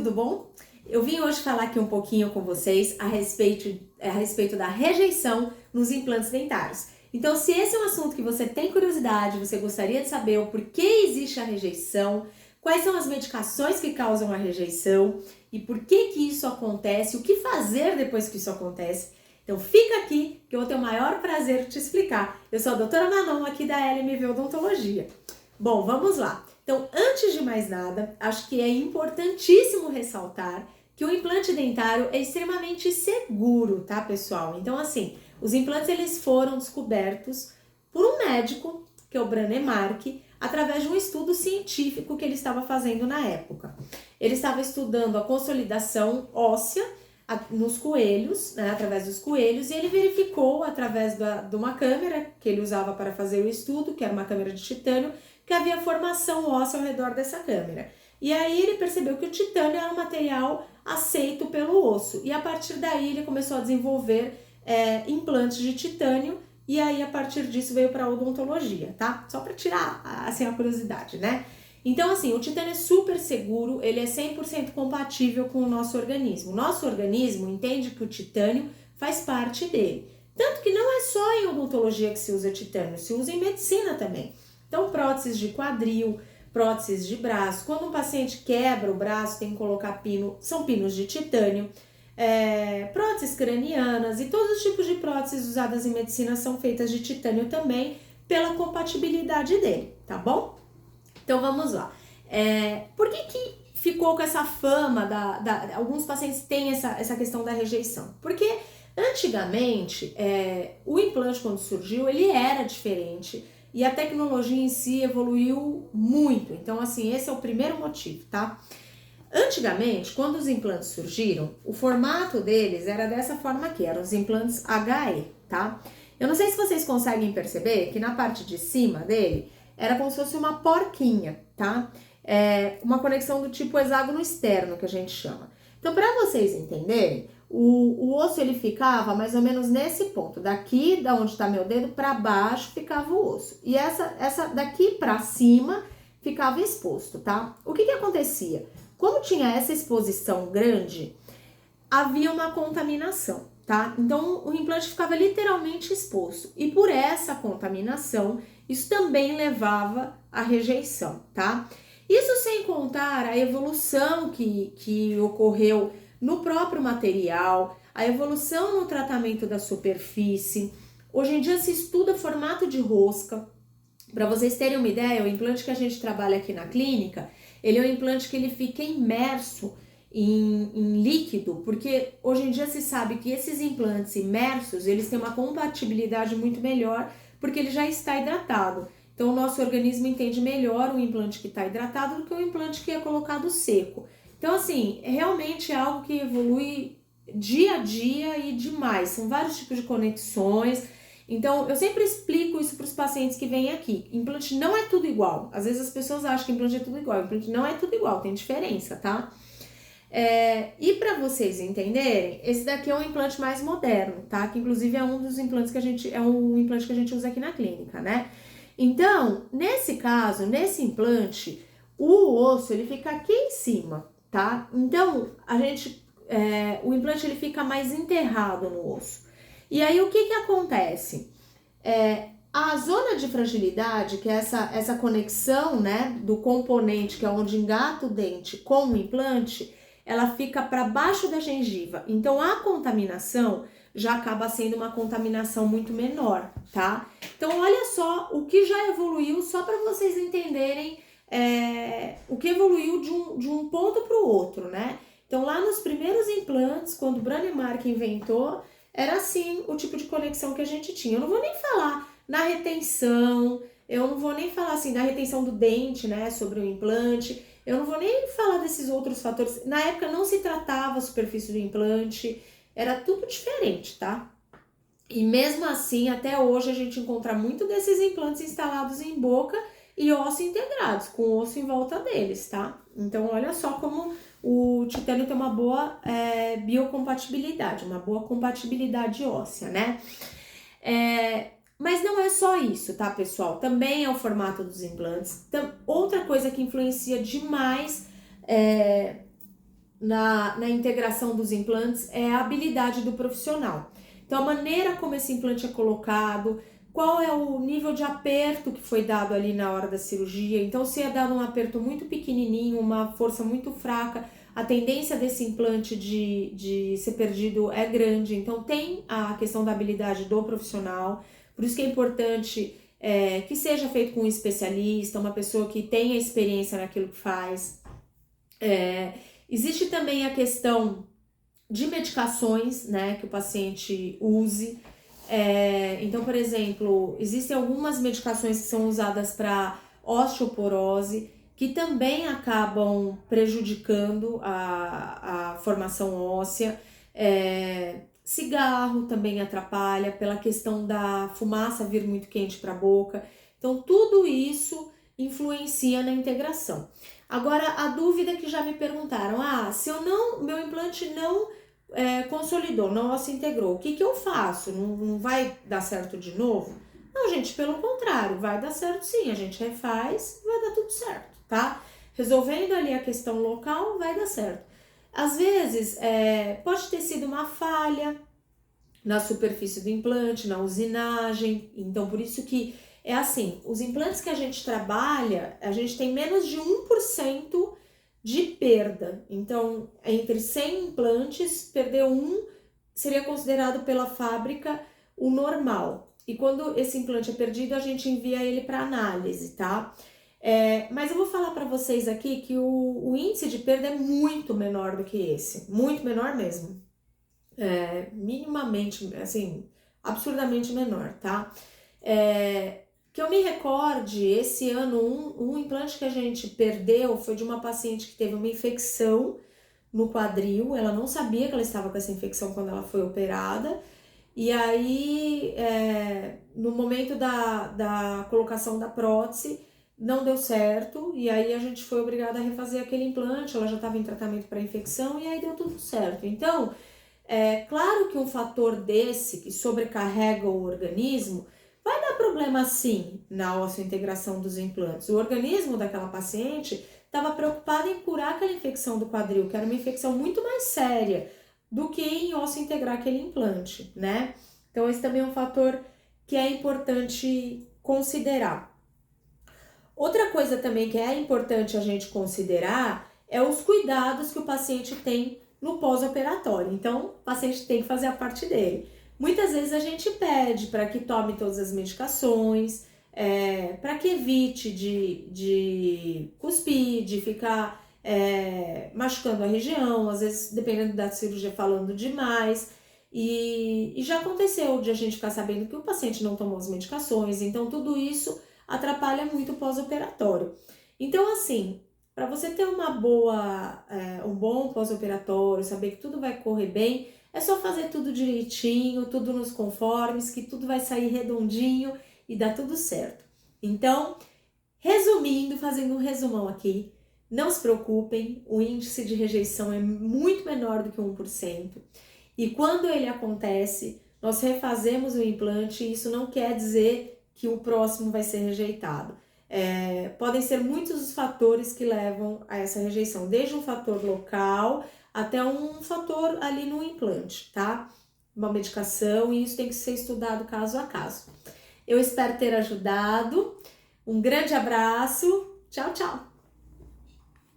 tudo bom? Eu vim hoje falar aqui um pouquinho com vocês a respeito da rejeição nos implantes dentários. Então, se esse é um assunto que você tem curiosidade, você gostaria de saber o porquê existe a rejeição, quais são as medicações que causam a rejeição e por que isso acontece, o que fazer depois que isso acontece, então fica aqui que eu vou ter o maior prazer de te explicar. Eu sou a doutora Manon aqui da LMV Odontologia. Bom, vamos lá. Então, antes de mais nada, acho que é importantíssimo ressaltar que o implante dentário é extremamente seguro, tá, pessoal? Então, assim, os implantes eles foram descobertos por um médico, que é o Brånemark, através de um estudo científico que ele estava fazendo na época. Ele estava estudando a consolidação óssea nos coelhos, né, através dos coelhos, e ele verificou através de uma câmera que ele usava para fazer o estudo, que era uma câmera de titânio, que havia formação óssea ao redor dessa câmera. E aí ele percebeu que o titânio era um material aceito pelo osso. E a partir daí ele começou a desenvolver implantes de titânio. E aí a partir disso veio para a odontologia, tá? Só para tirar assim, a curiosidade, né? Então assim, o titânio é super seguro, ele é 100% compatível com o nosso organismo. O nosso organismo entende que o titânio faz parte dele. Tanto que não é só em odontologia que se usa titânio, se usa em medicina também. Então, próteses de quadril, próteses de braço. Quando um paciente quebra o braço, tem que colocar pino, são pinos de titânio. Próteses cranianas e todos os tipos de próteses usadas em medicina são feitas de titânio também, pela compatibilidade dele, tá bom? Então, vamos lá. Por que ficou com essa fama, alguns pacientes têm essa questão da rejeição? Porque, antigamente, o implante, quando surgiu, ele era diferente. E a tecnologia em si evoluiu muito. Então, assim, esse é o primeiro motivo, tá? Antigamente, quando os implantes surgiram, o formato deles era dessa forma aqui, eram os implantes HE, tá? Eu não sei se vocês conseguem perceber que na parte de cima dele era como se fosse uma porquinha, tá? Uma conexão do tipo hexágono externo, que a gente chama. Então, para vocês entenderem, o osso ele ficava mais ou menos nesse ponto, daqui da onde está meu dedo para baixo ficava o osso, e essa daqui para cima ficava exposto, tá? O que acontecia? Como tinha essa exposição grande, havia uma contaminação, tá? Então o implante ficava literalmente exposto, e por essa contaminação, isso também levava à rejeição, tá? Isso sem contar a evolução que ocorreu no próprio material, a evolução no tratamento da superfície. Hoje em dia se estuda formato de rosca. Para vocês terem uma ideia, o implante que a gente trabalha aqui na clínica, ele é um implante que ele fica imerso em líquido, porque hoje em dia se sabe que esses implantes imersos, eles têm uma compatibilidade muito melhor, porque ele já está hidratado. Então o nosso organismo entende melhor o implante que está hidratado do que o implante que é colocado seco. Então, assim, realmente é algo que evolui dia a dia e demais. São vários tipos de conexões. Então, eu sempre explico isso para os pacientes que vêm aqui. Implante não é tudo igual. Às vezes as pessoas acham que implante é tudo igual. Implante não é tudo igual, tem diferença, tá? E para vocês entenderem, esse daqui é um implante mais moderno, tá? Que inclusive é um dos implantes que um implante que a gente usa aqui na clínica, né? Então, nesse caso, nesse implante, o osso ele fica aqui em cima, tá? Então, o implante ele fica mais enterrado no osso. E aí, o que acontece? A zona de fragilidade, que é essa conexão, né, do componente, que é onde engata o dente com o implante, ela fica para baixo da gengiva. Então, a contaminação já acaba sendo uma contaminação muito menor, tá? Então, olha só o que já evoluiu, só para vocês entenderem o que evoluiu de um ponto para o outro, né? Então, lá nos primeiros implantes, quando o Brånemark inventou, era assim o tipo de conexão que a gente tinha. Eu não vou nem falar na retenção, eu não vou nem falar assim da retenção do dente, né, sobre o implante, eu não vou nem falar desses outros fatores. Na época não se tratava a superfície do implante, era tudo diferente, tá? E mesmo assim, até hoje a gente encontra muito desses implantes instalados em boca e osso integrados, com osso em volta deles, tá? Então, olha só como o titânio tem uma boa biocompatibilidade, uma boa compatibilidade óssea, né? Mas não é só isso, tá, pessoal? Também é o formato dos implantes. Outra coisa que influencia demais na integração dos implantes é a habilidade do profissional. Então, a maneira como esse implante é colocado, qual é o nível de aperto que foi dado ali na hora da cirurgia. Então, se é dado um aperto muito pequenininho, uma força muito fraca, a tendência desse implante de ser perdido é grande. Então, tem a questão da habilidade do profissional. Por isso que é importante que seja feito com um especialista, uma pessoa que tenha experiência naquilo que faz. Existe também a questão de medicações, né, que o paciente use. Então, por exemplo, existem algumas medicações que são usadas para osteoporose, que também acabam prejudicando a formação óssea. Cigarro também atrapalha pela questão da fumaça vir muito quente para a boca. Então, tudo isso influencia na integração. Agora, a dúvida que já me perguntaram, se meu implante não consolidou, não se integrou, o que eu faço? Não vai dar certo de novo? Não, gente, pelo contrário, vai dar certo sim, a gente refaz, vai dar tudo certo, tá? Resolvendo ali a questão local, vai dar certo. Às vezes, pode ter sido uma falha na superfície do implante, na usinagem, então por isso que é assim, os implantes que a gente trabalha, a gente tem menos de 1% de perda. Então, entre 100 implantes, perder um seria considerado pela fábrica o normal. E quando esse implante é perdido, a gente envia ele para análise, tá? Mas eu vou falar para vocês aqui que o índice de perda é muito menor do que esse. Muito menor mesmo. Minimamente, assim, absurdamente menor, tá? Que eu me recorde, esse ano, um implante que a gente perdeu foi de uma paciente que teve uma infecção no quadril. Ela não sabia que ela estava com essa infecção quando ela foi operada. E aí, no momento da colocação da prótese, não deu certo. E aí a gente foi obrigada a refazer aquele implante. Ela já estava em tratamento para infecção e aí deu tudo certo. Então, claro que um fator desse que sobrecarrega o organismo vai dar problema sim na osseointegração dos implantes. O organismo daquela paciente estava preocupado em curar aquela infecção do quadril, que era uma infecção muito mais séria do que em osseointegrar aquele implante, né? Então esse também é um fator que é importante considerar. Outra coisa também que é importante a gente considerar é os cuidados que o paciente tem no pós-operatório. Então, o paciente tem que fazer a parte dele. Muitas vezes a gente pede para que tome todas as medicações, para que evite de cuspir, de ficar machucando a região, às vezes, dependendo da cirurgia, falando demais. E já aconteceu de a gente ficar sabendo que o paciente não tomou as medicações, então tudo isso atrapalha muito o pós-operatório. Então, assim, para você ter um bom pós-operatório, saber que tudo vai correr bem, é só fazer tudo direitinho, tudo nos conformes, que tudo vai sair redondinho e dá tudo certo. Então, resumindo, fazendo um resumão aqui, não se preocupem, o índice de rejeição é muito menor do que 1%. E quando ele acontece, nós refazemos o implante e isso não quer dizer que o próximo vai ser rejeitado. Podem ser muitos os fatores que levam a essa rejeição, desde um fator local até um fator ali no implante, tá? Uma medicação, e isso tem que ser estudado caso a caso. Eu espero ter ajudado. Um grande abraço. Tchau, tchau!